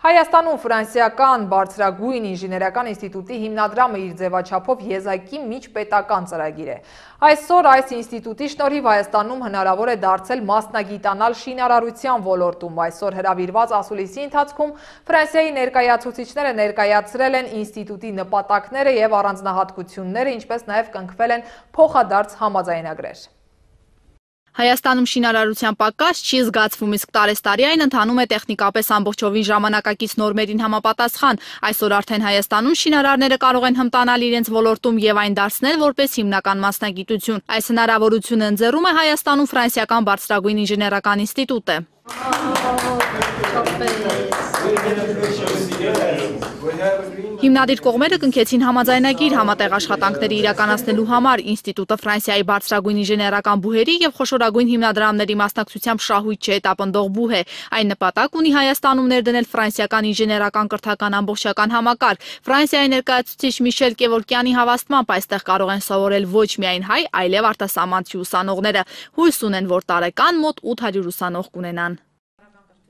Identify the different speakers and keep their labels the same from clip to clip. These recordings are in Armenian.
Speaker 1: Հայաստանում ֆրանսիական բարձրագույն ինժեներական ինստիտուտի հիմնադրամը իր ձևաչափով եզակի միջպետական ծրագիր է։ Այսօր այս ինստիտուտի շնորհիվ Հայաստանում հնարավոր է դարձել մասնագիտանալ շինարարության ոլորտում։ Այսօր հրավիրված ասուլիսի ընթացքում Ֆրանսիայի ներկայացուցիչները ներկայացրել են ինստիտուտի նպատակները եւ առանձնահատկությունները, ինչպես նաեւ կնքվել են փոխադարձ համաձայնագրեր։
Speaker 2: Հայաստանում շինարարության պակաս չի զգացվում, իսկ տարեստարի այն ընթանում է տեխնիկապես ամբողջովին ժամանակակից նորմերին համապատասխան։ Այսօր արդեն Հայաստանում շինարարները կարող են հմտանալ իրենց ոլորտում եւ այն դարձնել որպես հիմնական մասնագիտություն։ Այս հնարավորությունը ընձեռում է Հայաստանում ֆրանսիական բարձրագույն ինժեներական ինստիտուտը։ Հիմնադիր կողմերը կնքեցին համաձայնագիր համատեղ աշխատանքների իրականացնելու համար։ Ինստիտուտը Ֆրանսիայի բարձրագույն ինժեներական բուհերի եւ խոշորագույն հիմնադրամների մասնակցությամբ շահույթ չհետապնդող բուհ է։ Այն նպատակ ունի Հայաստանում ներդնել ֆրանսիական ինժեներական կրթական ամբողջական համակարգ։ Ֆրանսիայի ներկայացուցիչ Միշել Կևոլկյանի հավաստմամբ այստեղ կարող են սովորել ոչ միայն հայ, այլև արտասահմանցի ուսանողները։ Հույս ունեն, որ տարեկան մոտ 800 ուսանող կունենան։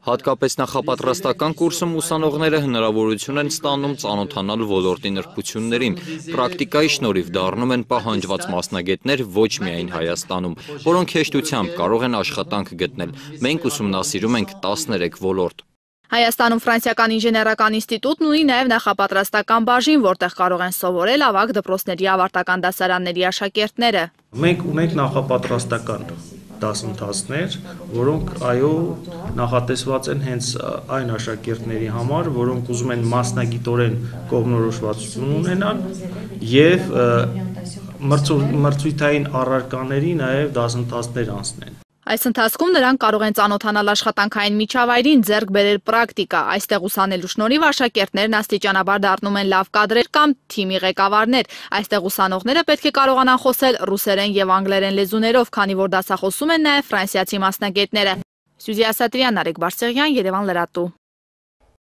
Speaker 3: Հատկապես նախապատրաստական կուրսում ուսանողները հնարավորություն են ստանում ծանոթանալ ոլորտի նրբություններին, պրակտիկայի շնորհիվ դառնում են պահանջված մասնագետներ ոչ միայն Հայաստանում, որոնք հեշտությամբ կարող են աշխատանք գտնել։ Մենք ուսումնասիրում ենք 13 ոլորտ։
Speaker 2: Հայաստանում ֆրանսիական ինժեներական ինստիտուտն ունի նաև նախապատրաստական բաժին, որտեղ կարող են սովորել ավագ դպրոցների ավարտական դասարանների աշակերտները։
Speaker 4: Մենք ունենք նախապատրաստական դասընթացներ, որոնք նախատեսված են հենց այն աշակերտների համար, որոնք ուզում են մասնագիտորեն կողմնորոշվածություն ունենան եւ մրցույթային առարկաների նաև դասընթացներ անցնեն։
Speaker 2: Այս ընթացքում նրանք կարող են ծանոթանալ աշխատանքային միջավայրին, ձեռք բերել պրակտիկա։ Այստեղ ուսանելու շնորհիվ աշակերտներն աստիճանաբար դառնում են լավ կադրեր կամ թիմի ղեկավարներ։ Այստեղ ուսանողները պետք է կարողանան խոսել ռուսերեն եւ անգլերեն լեզուներով, քանի որ դասախոսում են նաեւ ֆրանսիացի մասնագետները։ Սյուզի Ասատրյան, Նարեկ Բարսեղյան, Երևան լրատու։